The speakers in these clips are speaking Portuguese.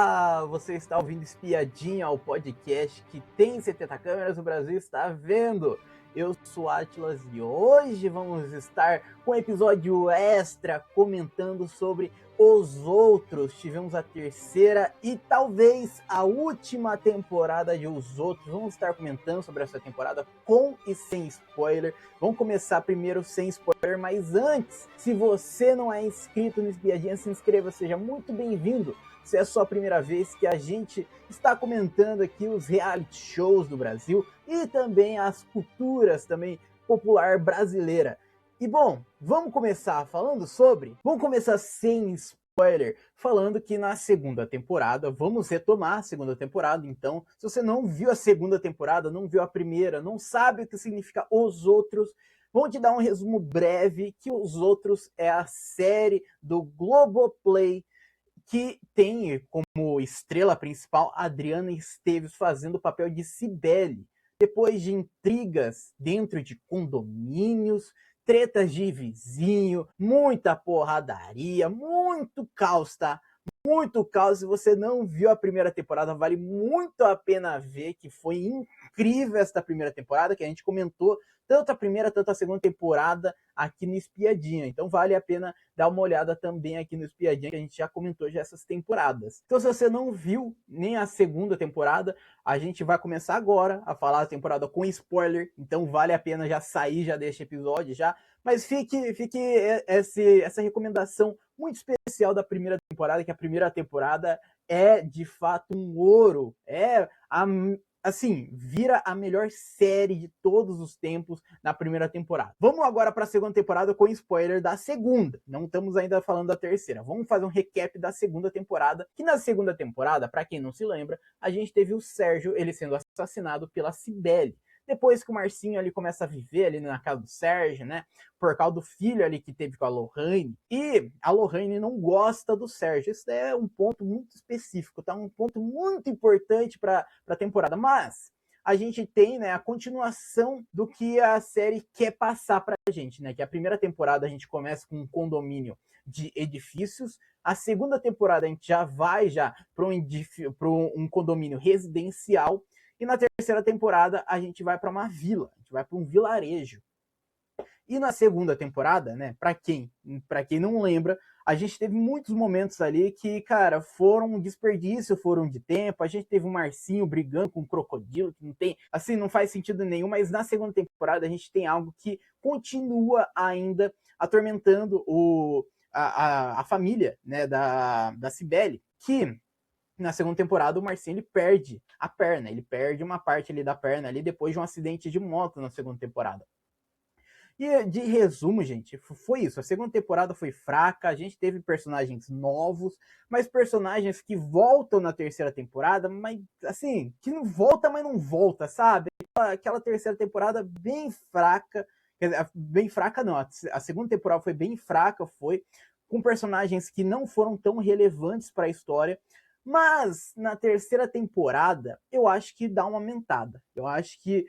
Olá, você está ouvindo Espiadinha, o podcast que tem 70 câmeras, o Brasil está vendo. Eu sou Atlas e hoje vamos estar com um episódio extra comentando sobre Os Outros. Tivemos a terceira e talvez a última temporada de Os Outros. Vamos estar comentando sobre essa temporada com e sem spoiler. Vamos começar primeiro sem spoiler, mas antes, se você não é inscrito no Espiadinha, se inscreva, seja muito bem-vindo. Se é a sua primeira vez que a gente está comentando aqui os reality shows do Brasil e também as culturas também popular brasileira. E bom, vamos começar falando sobre... Vamos começar sem spoiler, falando que na segunda temporada, vamos retomar a segunda temporada, então, se você não viu a segunda temporada, não viu a primeira, não sabe o que significa Os Outros, vou te dar um resumo breve, que Os Outros é a série do Globoplay, que tem como estrela principal Adriana Esteves fazendo o papel de Cibele. Depois de intrigas dentro de condomínios, tretas de vizinho, muita porradaria, muito caos, tá? Muito caos. Se você não viu a primeira temporada, vale muito a pena ver, que foi incrível esta primeira temporada, que a gente comentou tanto a primeira, tanto a segunda temporada aqui no Espiadinha. Então vale a pena dar uma olhada também aqui no Espiadinha, que a gente já comentou já essas temporadas. Então se você não viu nem a segunda temporada, a gente vai começar agora a falar a temporada com spoiler, então vale a pena já sair já deste episódio já. Mas fique essa recomendação muito especial da primeira temporada, que a primeira temporada é de fato um ouro, assim, vira a melhor série de todos os tempos na primeira temporada. Vamos agora para a segunda temporada com spoiler da segunda. Não estamos ainda falando da terceira. Vamos fazer um recap da segunda temporada, que na segunda temporada, para quem não se lembra, a gente teve o Sérgio, ele sendo assassinado pela Cibele. Depois que o Marcinho ali começa a viver ali na casa do Sérgio, né? Por causa do filho ali que teve com a Lohane. E a Lohane não gosta do Sérgio. Isso é um ponto muito específico, tá? Um ponto muito importante para a temporada. Mas a gente tem, né, a continuação do que a série quer passar pra gente, né? Que a primeira temporada a gente começa com um condomínio de edifícios. A segunda temporada a gente já vai para um condomínio residencial. E na terceira temporada a gente vai para uma vila, a gente vai para um vilarejo. E na segunda temporada, né, para quem não lembra, a gente teve muitos momentos ali que, cara, foram um desperdício, foram de tempo. A gente teve o Marcinho brigando com o Crocodilo, que não tem, assim, não faz sentido nenhum, mas na segunda temporada a gente tem algo que continua ainda atormentando a família, né, da Cibele, que na segunda temporada o Marcinho ele perde a perna, ele perde uma parte ali da perna ali depois de um acidente de moto na segunda temporada. E de resumo, gente, foi isso. A segunda temporada foi fraca, a gente teve personagens novos, mas personagens que voltam na terceira temporada, mas assim, que não volta, mas não volta, sabe? Aquela terceira temporada bem fraca, quer dizer, bem fraca não, a segunda temporada foi bem fraca, foi com personagens que não foram tão relevantes para a história. Mas na terceira temporada, eu acho que dá uma aumentada. Eu acho que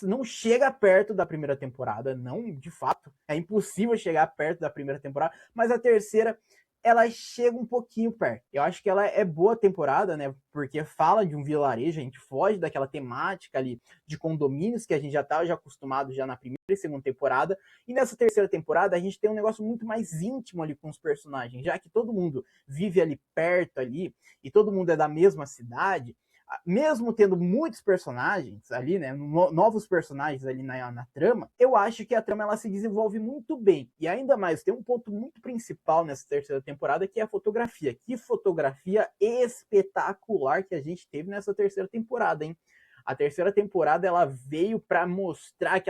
não chega perto da primeira temporada, não, de fato, é impossível chegar perto da primeira temporada, mas a terceira, ela chega um pouquinho perto. Eu acho que ela é boa temporada, né, porque fala de um vilarejo, a gente foge daquela temática ali de condomínios que a gente já estava acostumado já na primeira e segunda temporada, e nessa terceira temporada a gente tem um negócio muito mais íntimo ali com os personagens, já que todo mundo vive ali perto ali, e todo mundo é da mesma cidade. Mesmo tendo muitos personagens ali, né, novos personagens ali na trama, eu acho que a trama ela se desenvolve muito bem. E ainda mais, tem um ponto muito principal nessa terceira temporada, que é a fotografia. Que fotografia espetacular que a gente teve nessa terceira temporada, hein? A terceira temporada ela veio para mostrar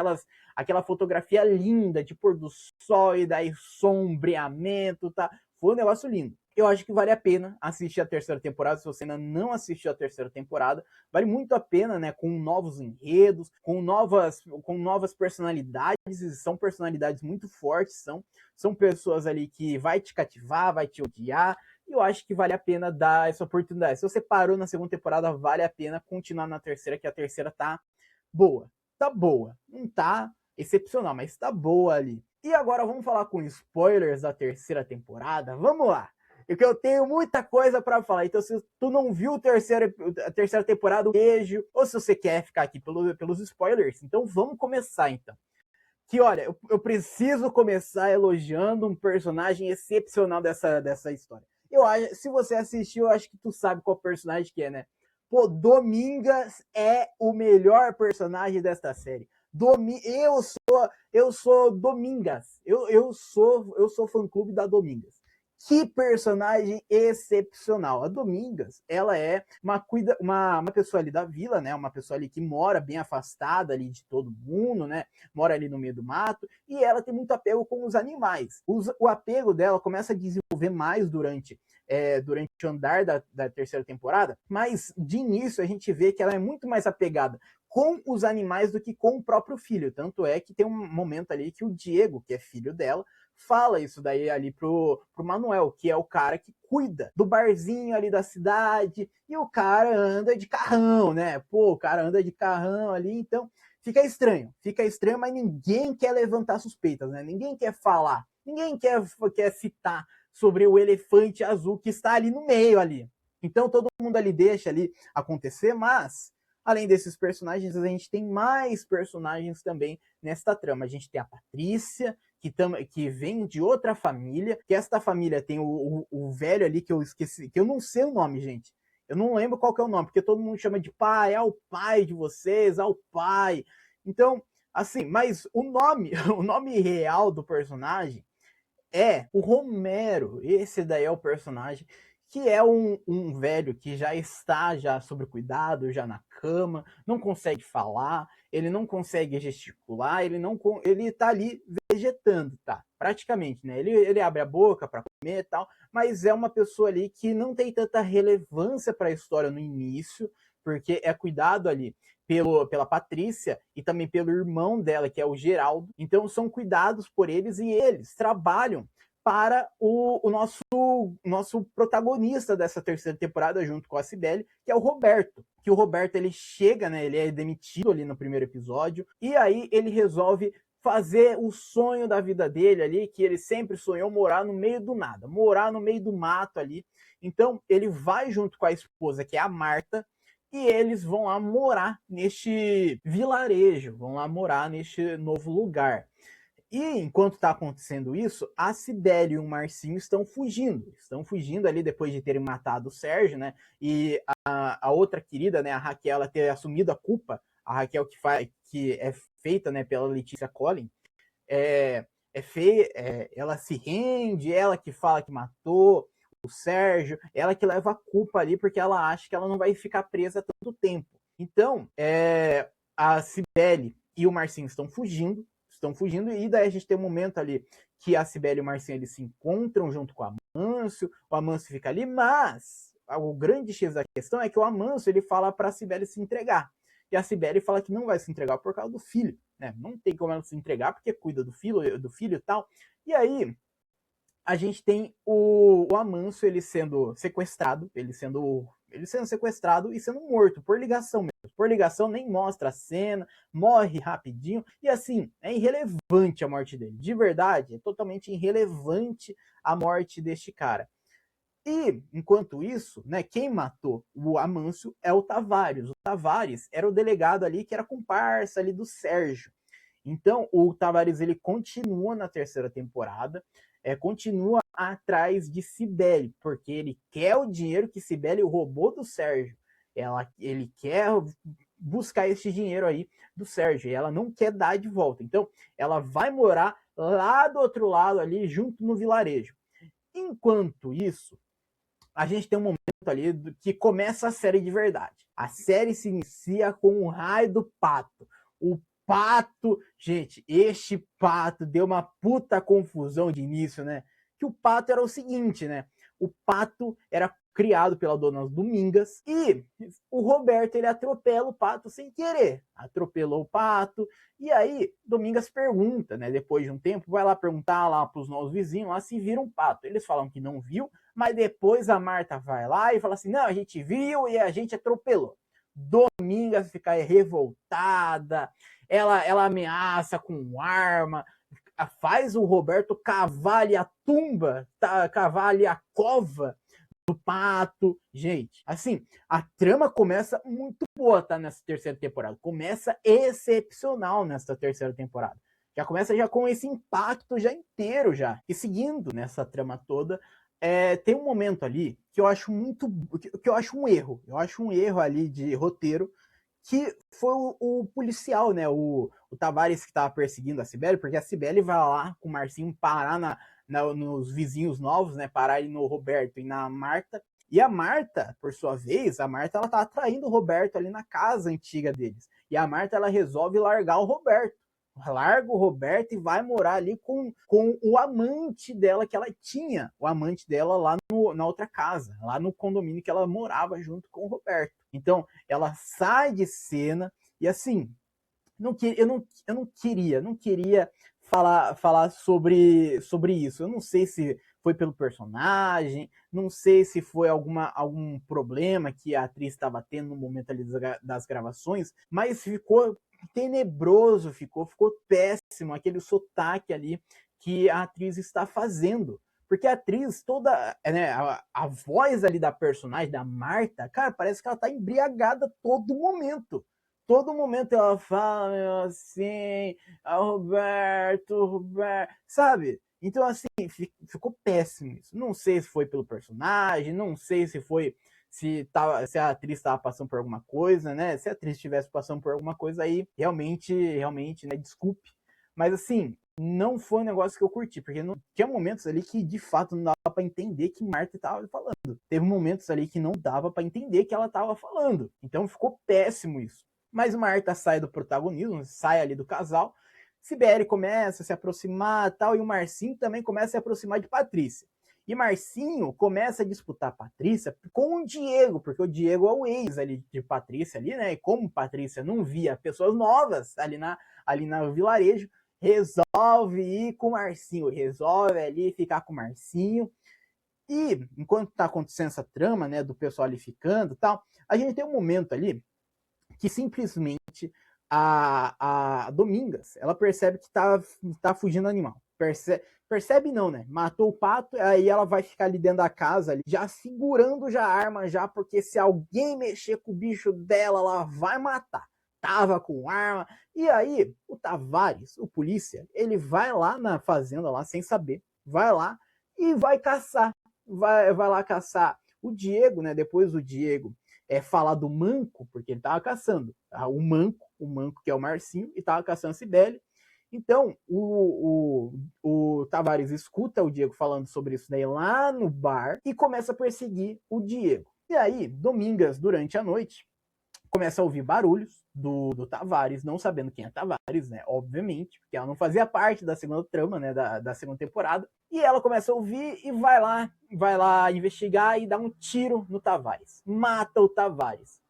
aquela fotografia linda de pôr do sol e daí sombreamento, tá? Foi um negócio lindo. Eu acho que vale a pena assistir a terceira temporada. Se você ainda não assistiu a terceira temporada, vale muito a pena, né? Com novos enredos, com novas personalidades. São personalidades muito fortes, são pessoas ali que vai te cativar, vai te odiar. E eu acho que vale a pena dar essa oportunidade. Se você parou na segunda temporada, vale a pena continuar na terceira, que a terceira tá boa. Tá boa. Não tá excepcional, mas tá boa ali. E agora vamos falar com spoilers da terceira temporada. Vamos lá! Porque eu tenho muita coisa para falar. Então, se tu não viu a terceira temporada, um beijo. Ou se você quer ficar aqui pelos spoilers, então vamos começar, então. Que, olha, eu preciso começar elogiando um personagem excepcional dessa história. Se você assistiu, eu acho que tu sabe qual personagem que é, né? Pô, Domingas é o melhor personagem desta série. Eu sou Domingas. Eu sou fã-clube da Domingas. Que personagem excepcional. A Domingas, ela é uma pessoa ali da vila, né? Uma pessoa ali que mora bem afastada ali de todo mundo, né? Mora ali no meio do mato, e ela tem muito apego com os animais. O apego dela começa a desenvolver mais durante o andar da terceira temporada, mas de início a gente vê que ela é muito mais apegada com os animais do que com o próprio filho. Tanto é que tem um momento ali que o Diego, que é filho dela, fala isso daí ali pro Manuel, que é o cara que cuida do barzinho ali da cidade, e o cara anda de carrão, né? Pô, o cara anda de carrão ali, então fica estranho, mas ninguém quer levantar suspeitas, né? Ninguém quer falar, ninguém quer citar sobre o elefante azul que está ali no meio ali. Então todo mundo ali deixa ali acontecer, mas além desses personagens, a gente tem mais personagens também nesta trama. A gente tem a Patrícia, que vem de outra família, que esta família tem o velho ali, que eu esqueci, que eu não sei o nome, gente. Eu não lembro qual que é o nome, porque todo mundo chama de pai, é o pai de vocês, é o pai. Então, assim, mas o nome, o nome real do personagem é o Romero. Esse daí é o personagem que é um velho que já está já sob cuidado, já na cama, não consegue falar, ele não consegue gesticular, ele tá ali vegetando, tá? Praticamente, né? Ele abre a boca para comer e tal, mas é uma pessoa ali que não tem tanta relevância para a história no início, porque é cuidado ali pela Patrícia e também pelo irmão dela, que é o Geraldo. Então são cuidados por eles e eles trabalham para o nosso protagonista dessa terceira temporada, junto com a Cibele, que é o Roberto. Que o Roberto, ele chega, né? Ele é demitido ali no primeiro episódio, e aí ele resolve fazer o sonho da vida dele ali, que ele sempre sonhou morar no meio do nada, morar no meio do mato ali. Então ele vai junto com a esposa, que é a Marta, e eles vão lá morar neste vilarejo, vão lá morar neste novo lugar. E enquanto está acontecendo isso, a Cibele e o Marcinho estão fugindo. Estão fugindo ali depois de terem matado o Sérgio, né? E a outra querida, né, a Raquel, ela ter assumido a culpa. A Raquel que é feita, né, pela Letícia Collin, ela se rende, ela que fala que matou o Sérgio, ela que leva a culpa ali porque ela acha que ela não vai ficar presa tanto tempo. Então, a Cibele e o Marcinho estão fugindo, e daí a gente tem um momento ali que a Cibele e o Marcinho eles se encontram junto com o Amâncio fica ali, mas o grande X da questão é que o Amâncio ele fala para a Cibele se entregar, e a Cibele fala que não vai se entregar por causa do filho, né? Não tem como ela se entregar porque cuida do filho e tal. E aí a gente tem o Amâncio ele sendo sequestrado, ele sendo sequestrado e sendo morto por ligação mesmo. Por ligação nem mostra a cena, morre rapidinho e assim, é irrelevante a morte dele. De verdade, é totalmente irrelevante a morte deste cara. E, enquanto isso, né, quem matou o Amâncio é o Tavares. O Tavares era o delegado ali que era comparsa ali do Sérgio. Então, o Tavares ele continua na terceira temporada, continua atrás de Cibele, porque ele quer o dinheiro que Cibele roubou do Sérgio. Ele quer buscar esse dinheiro aí do Sérgio, e ela não quer dar de volta. Então, ela vai morar lá do outro lado ali, junto no vilarejo. Enquanto isso, a gente tem um momento ali que começa a série de verdade. A série se inicia com o raio do pato. O pato, gente, este pato deu uma puta confusão de início, né? Que o pato era o seguinte, né? O pato era criado pela dona Domingas e o Roberto ele atropela o pato sem querer. Atropelou o pato e aí Domingas pergunta, né? Depois de um tempo, vai lá perguntar lá para os novos vizinhos lá se viram um pato. Eles falam que não viu, mas depois a Marta vai lá e fala assim, não, a gente viu e a gente atropelou. Domingas fica revoltada, ela ameaça com arma, faz o Roberto cavar ali a tumba, cavar ali a cova do Pato. Gente, assim, a trama começa muito boa, tá? Nessa terceira temporada. Começa excepcional nessa terceira temporada. Já começa já com esse impacto já inteiro já. E seguindo nessa trama toda, tem um momento ali que eu acho muito... que eu acho um erro. Eu acho um erro ali de roteiro, que foi o policial, né? O Tavares que estava perseguindo a Cibele, porque a Cibele vai lá com o Marcinho parar nos vizinhos novos, né? Parar ali no Roberto e na Marta. E a Marta, por sua vez, ela tá atraindo o Roberto ali na casa antiga deles. E a Marta, ela resolve largar o Roberto. Larga o Roberto e vai morar ali com o amante dela que ela tinha. O amante dela lá na outra casa, lá no condomínio que ela morava junto com o Roberto. Então, ela sai de cena e assim, eu não queria falar sobre isso. Eu não sei se foi pelo personagem, não sei se foi algum problema que a atriz estava tendo no momento ali das gravações, mas ficou tenebroso, ficou péssimo aquele sotaque ali que a atriz está fazendo. Porque a atriz toda, né, a voz ali da personagem, da Marta, cara, parece que ela tá embriagada todo momento. Todo momento ela fala assim, Roberto, sabe? Então, assim, ficou péssimo isso. Não sei se foi pelo personagem, não sei se foi se a atriz estava passando por alguma coisa, né? Se a atriz estivesse passando por alguma coisa aí, realmente, né, desculpe. Mas assim, não foi um negócio que eu curti, porque não, tinha momentos ali que de fato não dava para entender que Marta estava falando. Teve momentos ali que não dava para entender que ela estava falando. Então ficou péssimo isso. Mas Marta sai do protagonismo, sai ali do casal. Sibeli começa a se aproximar tal, e o Marcinho também começa a se aproximar de Patrícia. E Marcinho começa a disputar a Patrícia com o Diego, porque o Diego é o ex ali de Patrícia ali, né? E como Patrícia não via pessoas novas ali no vilarejo, resolve ir com o Marcinho, resolve ali ficar com o Marcinho. E enquanto tá acontecendo essa trama, né, do pessoal ali ficando e tal, a gente tem um momento ali que simplesmente a Domingas, ela percebe que tá fugindo animal. Percebe não, né? Matou o pato, aí ela vai ficar ali dentro da casa, ali, já segurando já a arma, já, porque se alguém mexer com o bicho dela, ela vai matar. Tava com arma. E aí, o Tavares, o polícia, ele vai lá na fazenda, lá sem saber, vai lá e vai caçar. Vai lá caçar o Diego, né? Depois o Diego falar do Manco, porque ele tava caçando o Manco que é o Marcinho, e tava caçando a Cibele. Então, o Tavares escuta o Diego falando sobre isso daí lá no bar e começa a perseguir o Diego. E aí, Domingas, durante a noite, começa a ouvir barulhos do Tavares, não sabendo quem é Tavares, né? Obviamente, porque ela não fazia parte da segunda trama, né? Da segunda temporada. E ela começa a ouvir e vai lá investigar e dá um tiro no Tavares. Mata o Tavares.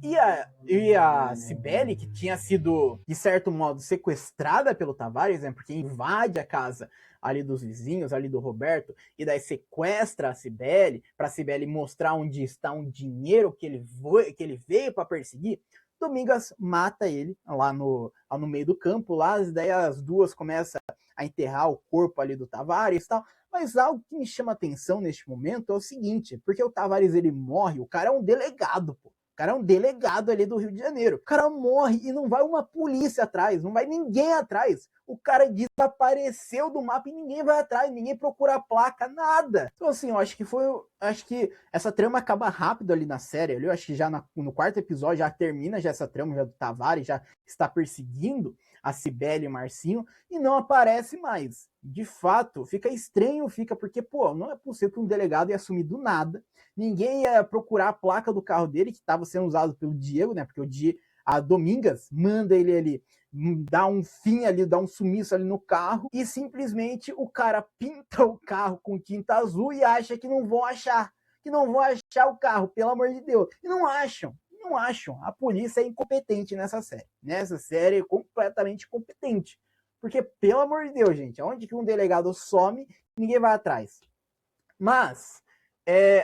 E a Cibele, que tinha sido, de certo modo, sequestrada pelo Tavares, né? Porque invade a casa ali dos vizinhos, ali do Roberto, e daí sequestra a Cibele, para a Cibele mostrar onde está um dinheiro que ele veio para perseguir. Domingas mata ele lá no meio do campo, lá, daí as duas começam a enterrar o corpo ali do Tavares e tal. Mas algo que me chama atenção neste momento é o seguinte, porque o Tavares ele morre, o cara é um delegado, pô. O cara é um delegado ali do Rio de Janeiro. O cara morre e não vai uma polícia atrás, não vai ninguém atrás. O cara desapareceu do mapa e ninguém vai atrás, ninguém procura a placa, nada. Então assim, eu acho que essa trama acaba rápido ali na série. Eu acho que já no quarto episódio já termina já essa trama já do Tavares, já está perseguindo a Cibele e o Marcinho e não aparece mais. De fato, fica estranho, porque, pô, não é possível que um delegado ia assumir do nada, ninguém ia procurar a placa do carro dele, que estava sendo usado pelo Diego, né, porque a Domingas manda ele ali, dá um fim ali, dá um sumiço ali no carro, e simplesmente o cara pinta o carro com tinta azul e acha que não vão achar o carro, pelo amor de Deus, e não acham. A polícia é incompetente nessa série. Nessa série é completamente incompetente. Porque, pelo amor de Deus, gente, aonde que um delegado some, ninguém vai atrás. Mas,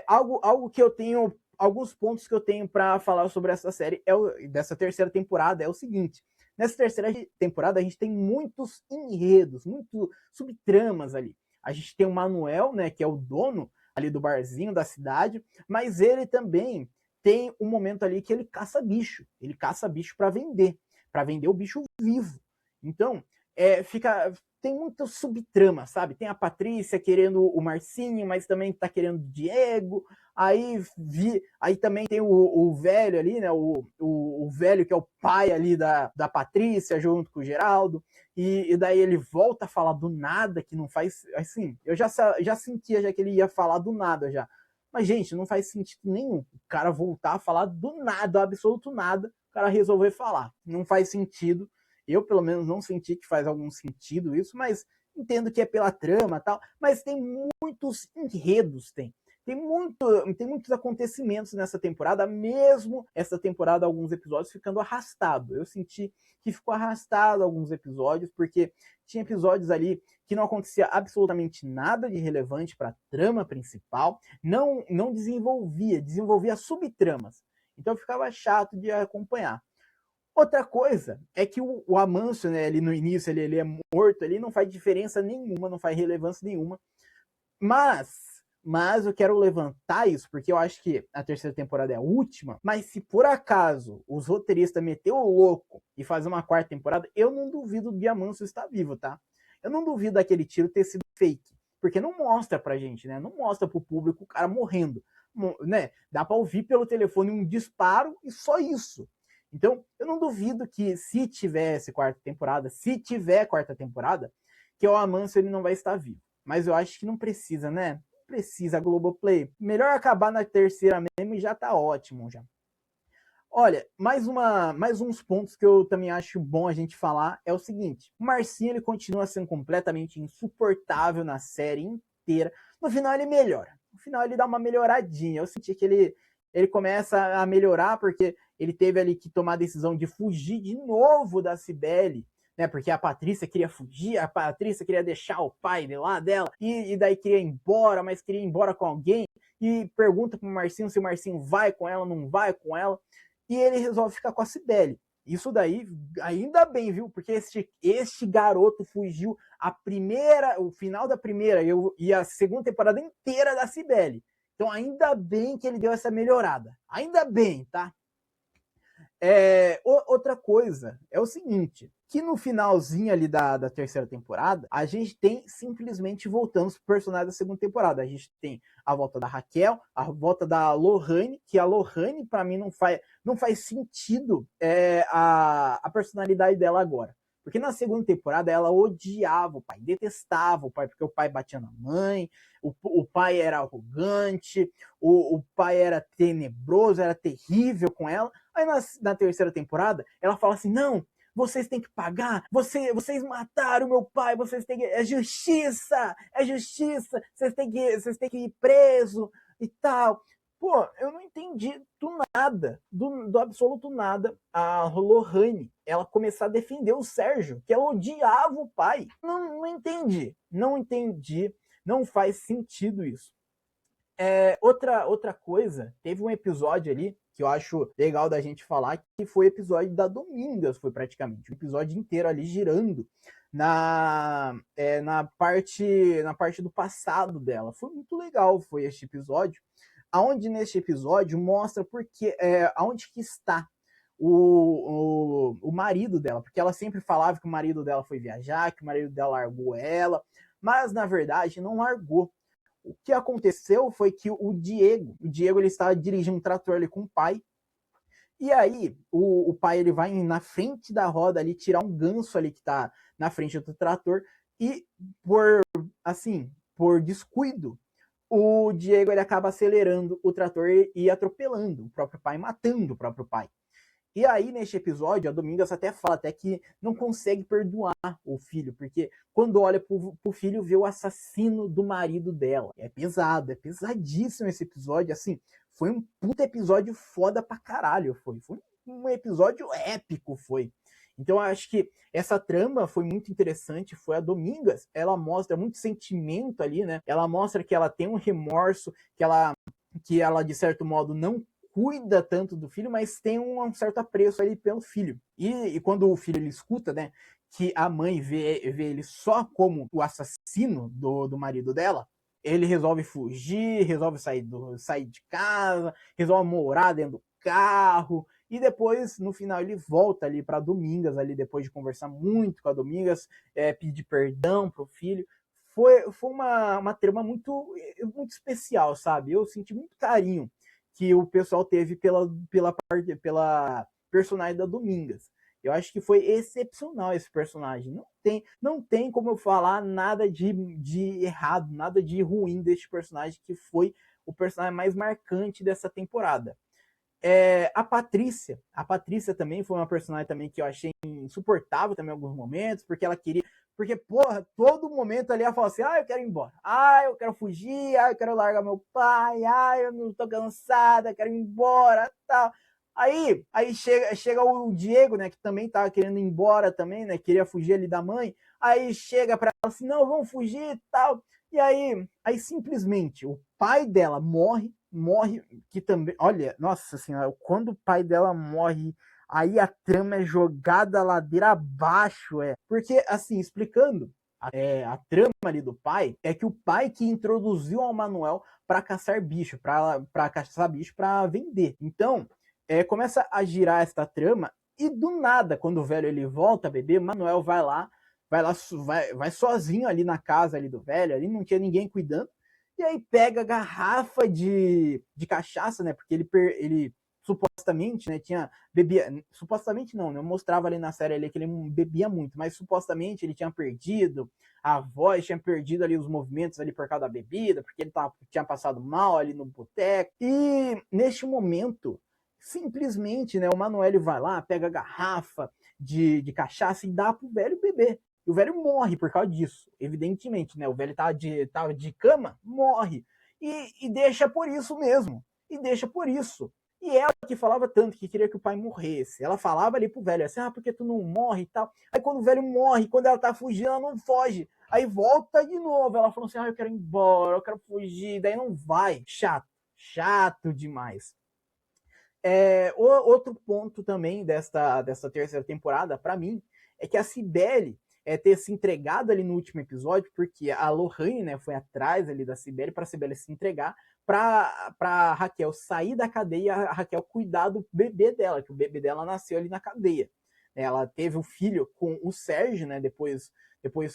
algo que eu tenho, alguns pontos que eu tenho para falar sobre essa série, dessa terceira temporada, é o seguinte. Nessa terceira temporada a gente tem muitos enredos, muitos subtramas ali. A gente tem o Manuel, né, que é o dono ali do barzinho da cidade, mas ele também tem um momento ali que ele caça bicho para vender o bicho vivo. Então, tem muita subtrama, sabe? Tem a Patrícia querendo o Marcinho, mas também tá querendo o Diego. Aí também tem o velho ali, né? O velho que é o pai ali da Patrícia, junto com o Geraldo. E daí ele volta a falar do nada, que não faz. Assim, eu já sentia já que ele ia falar do nada já. Mas, gente, não faz sentido nenhum. O cara voltar a falar do nada, absoluto nada, o cara resolver falar. Não faz sentido. Eu, pelo menos, não senti que faz algum sentido isso, mas entendo que é pela trama e tal. Mas tem muitos enredos, tem muitos acontecimentos nessa temporada, mesmo essa temporada, alguns episódios ficando arrastado. Eu senti que ficou arrastado alguns episódios, porque tinha episódios ali que não acontecia absolutamente nada de relevante para a trama principal, não desenvolvia subtramas. Então ficava chato de acompanhar. Outra coisa é que o Amâncio, né, ali no início, ele é morto, ele não faz diferença nenhuma, não faz relevância nenhuma. Mas eu quero levantar isso, porque eu acho que a terceira temporada é a última, mas se por acaso os roteiristas meter o louco e fazer uma quarta temporada, eu não duvido do Amâncio estar vivo, tá? Eu não duvido daquele tiro ter sido fake, porque não mostra pra gente, né? Não mostra pro público o cara morrendo, né? Dá pra ouvir pelo telefone um disparo e só isso. Então, eu não duvido que se tiver quarta temporada, que o Amâncio ele não vai estar vivo. Mas eu acho que não precisa, né? Não precisa, Globoplay. Melhor acabar na terceira mesmo e já tá ótimo já. Olha, mais uns pontos que eu também acho bom a gente falar é o seguinte: o Marcinho ele continua sendo completamente insuportável na série inteira. No final ele melhora. No final ele dá uma melhoradinha. Eu senti que ele começa a melhorar porque ele teve ali que tomar a decisão de fugir de novo da Cibele, né? Porque a Patrícia queria fugir, a Patrícia queria deixar o pai de lá dela e daí queria ir embora, mas queria ir embora com alguém e pergunta pro Marcinho se o Marcinho vai com ela, não vai com ela. E ele resolve ficar com a Cibele. Isso daí, ainda bem, viu? Porque este garoto fugiu o final da primeira e a segunda temporada inteira da Cibele. Então, ainda bem que ele deu essa melhorada. Ainda bem, tá? Outra coisa é o seguinte, que no finalzinho ali da terceira temporada, a gente tem simplesmente voltando os personagens da segunda temporada. A gente tem a volta da Raquel, a volta da Lohane, que a Lohane, pra mim, não faz sentido a personalidade dela agora. Porque na segunda temporada ela odiava o pai, detestava o pai, porque o pai batia na mãe, o pai era arrogante, o pai era tenebroso, era terrível com ela. Aí na terceira temporada, ela fala assim, não, vocês têm que pagar, vocês mataram meu pai, vocês têm que... É justiça, vocês têm que ir preso e tal. Pô, eu não entendi do nada, do absoluto nada, a Lohane, ela começar a defender o Sérgio, que ela odiava o pai. Não entendi, não faz sentido isso. Outra coisa, teve um episódio ali que eu acho legal da gente falar, que foi o episódio da Domingas, foi praticamente o episódio inteiro ali girando na parte do passado dela. Foi muito legal, foi este episódio, aonde neste episódio mostra aonde que está o marido dela, porque ela sempre falava que o marido dela foi viajar, que o marido dela largou ela, mas na verdade não largou. O que aconteceu foi que o Diego ele estava dirigindo um trator ali com o pai, e aí o pai ele vai na frente da roda ali tirar um ganso ali que está na frente do trator, e por descuido, o Diego ele acaba acelerando o trator e atropelando o próprio pai, matando o próprio pai. E aí, neste episódio, a Domingas até fala até que não consegue perdoar o filho, porque quando olha pro filho, vê o assassino do marido dela. É pesado, é pesadíssimo esse episódio, assim, foi um puta episódio foda pra caralho, foi um episódio épico, foi. Então, eu acho que essa trama foi muito interessante, foi a Domingas, ela mostra muito sentimento ali, né? Ela mostra que ela tem um remorso, que ela de certo modo, não cuida tanto do filho, mas tem um certo apreço ali pelo filho. E quando o filho ele escuta, né, que a mãe vê ele só como o assassino do marido dela, ele resolve fugir, resolve sair de casa, resolve morar dentro do carro, e depois, no final, ele volta ali para Domingas, ali depois de conversar muito com a Domingas, pedir perdão pro filho. Foi uma trama muito especial, sabe? Eu senti muito carinho que o pessoal teve pela personagem da Domingas. Eu acho que foi excepcional esse personagem. Não tem como eu falar nada de errado, nada de ruim deste personagem, que foi o personagem mais marcante dessa temporada. A Patrícia também foi uma personagem também que eu achei insuportável também em alguns momentos, porque ela queria, porque porra, todo momento ali ela fala assim: eu quero ir embora, eu quero fugir, eu quero largar meu pai, eu não tô cansada, quero ir embora, tal. Aí chega o Diego, né, que também tava querendo ir embora também, né, queria fugir ali da mãe. Aí chega para ela assim: não, vamos fugir e tal. E aí simplesmente o pai dela morre, que também, olha, nossa senhora, quando o pai dela morre, aí a trama é jogada ladeira abaixo, porque assim, explicando, a trama ali do pai é que o pai que introduziu ao Manuel para caçar bicho, para caçar bicho para vender. Então, começa a girar esta trama, e do nada, quando o velho ele volta a beber, Manuel vai sozinho ali na casa ali do velho, ali não tinha ninguém cuidando, e aí pega a garrafa de cachaça, né, porque ele supostamente, né, supostamente não, né, mostrava ali na série ali que ele bebia muito, mas supostamente ele tinha perdido a voz, tinha perdido ali os movimentos ali por causa da bebida, porque ele tinha passado mal ali no boteco, e neste momento, simplesmente, né, o Manuel vai lá, pega a garrafa de cachaça e dá pro velho beber. E o velho morre por causa disso, evidentemente, né? O velho tava de cama, morre. E deixa por isso mesmo. E deixa por isso. E ela que falava tanto que queria que o pai morresse. Ela falava ali pro velho assim: porque tu não morre e tal. Aí quando o velho morre, quando ela tá fugindo, ela não foge. Aí volta de novo. Ela falou assim: eu quero ir embora, eu quero fugir. Daí não vai. Chato demais. Outro ponto também desta terceira temporada, para mim, é que a Cibele ter se entregado ali no último episódio, porque a Lohane, né, foi atrás ali da Cibele para a Cibele se entregar, para Raquel sair da cadeia e a Raquel cuidar do bebê dela, que o bebê dela nasceu ali na cadeia. Ela teve um filho com o Sérgio, né, depois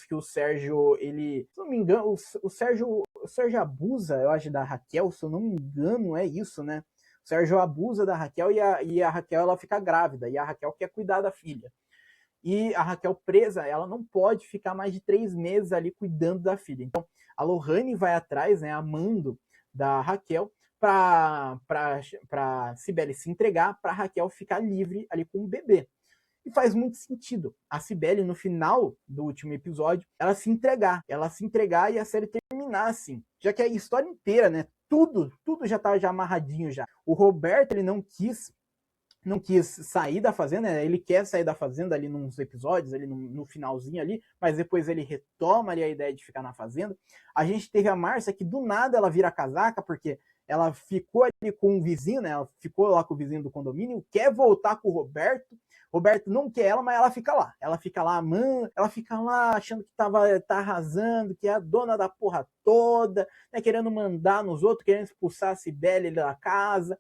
que o Sérgio, ele, se não me engano, o Sérgio abusa, eu acho, da Raquel, se eu não me engano, é isso, né? O Sérgio abusa da Raquel e a Raquel ela fica grávida, e a Raquel quer cuidar da filha. E a Raquel presa, ela não pode ficar mais de 3 meses ali cuidando da filha. Então, a Lohane vai atrás, né, amando da Raquel, para Cibele se entregar, para Raquel ficar livre ali com o bebê. E faz muito sentido. A Cibele, no final do último episódio, ela se entregar e a série terminar assim. Já que a história inteira, né, tudo já estava já amarradinho já. O Roberto, ele não quis sair da fazenda, né? Ele quer sair da fazenda ali nos episódios, ali no finalzinho ali, mas depois ele retoma ali a ideia de ficar na fazenda. A gente teve a Márcia, que do nada ela vira casaca, porque ela ficou ali com o vizinho, né? Ela ficou lá com o vizinho do condomínio, quer voltar com o Roberto. Roberto não quer ela, mas ela fica lá. Ela fica lá, ela fica lá achando que tá arrasando, que é a dona da porra toda, né? Querendo mandar nos outros, querendo expulsar a Cibele da casa.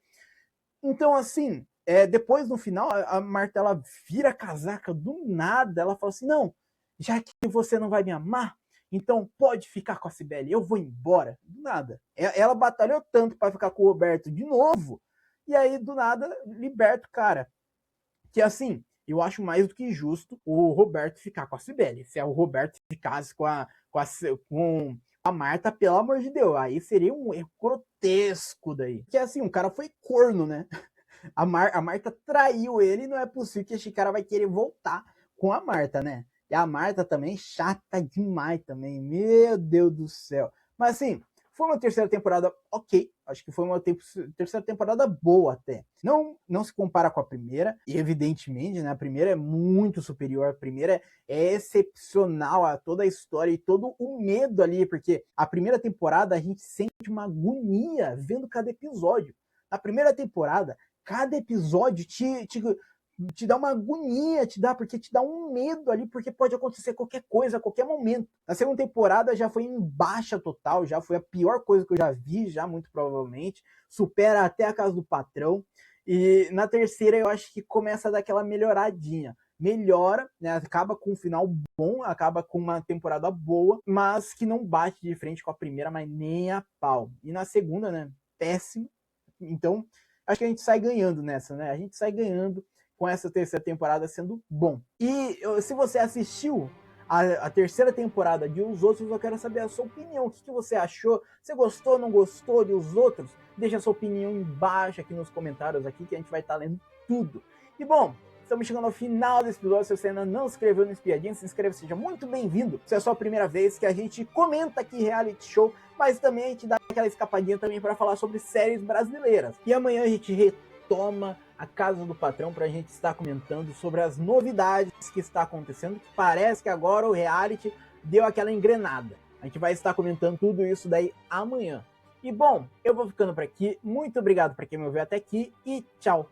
Então, assim, depois no final, a Marta ela vira casaca do nada. Ela fala assim: não, já que você não vai me amar, então pode ficar com a Cibele, eu vou embora. Do nada. Ela batalhou tanto para ficar com o Roberto de novo, e aí do nada liberta o cara. Que assim, eu acho mais do que justo o Roberto ficar com a Cibele. Se o Roberto ficasse com a Marta, pelo amor de Deus, aí seria um erro grotesco daí. Que assim, o cara foi corno, né? A Marta traiu ele e não é possível que esse cara vai querer voltar com a Marta, né? E a Marta também chata demais também. Meu Deus do céu. Mas assim, foi uma terceira temporada ok. Acho que foi uma terceira temporada boa até. Não se compara com a primeira, e evidentemente, né? A primeira é muito superior. A primeira é excepcional a toda a história e todo o medo ali, porque a primeira temporada a gente sente uma agonia vendo cada episódio. Na primeira temporada, cada episódio te dá uma agonia, porque te dá um medo ali, porque pode acontecer qualquer coisa a qualquer momento. Na segunda temporada já foi em baixa total, já foi a pior coisa que eu já vi, já muito provavelmente. Supera até a Casa do Patrão. E na terceira eu acho que começa a dar aquela melhoradinha. Melhora, né? Acaba com um final bom, acaba com uma temporada boa, mas que não bate de frente com a primeira, mas nem a pau. E na segunda, né? Péssimo. Então, acho que a gente sai ganhando nessa, né? A gente sai ganhando com essa terceira temporada sendo bom. E se você assistiu a terceira temporada de Os Outros, eu quero saber a sua opinião. O que você achou? Você gostou, não gostou de Os Outros? Deixa a sua opinião embaixo aqui nos comentários aqui, que a gente vai estar lendo tudo. E bom, estamos chegando ao final desse episódio. Se você ainda não se inscreveu no Espiadinha, se inscreva, seja muito bem-vindo. Se é a sua primeira vez que a gente comenta aqui reality show, mas também a gente dá aquela escapadinha também para falar sobre séries brasileiras. E amanhã a gente retoma a Casa do Patrão para a gente estar comentando sobre as novidades que está acontecendo, que parece que agora o reality deu aquela engrenada. A gente vai estar comentando tudo isso daí amanhã. E bom, eu vou ficando por aqui. Muito obrigado para quem me ouviu até aqui e tchau!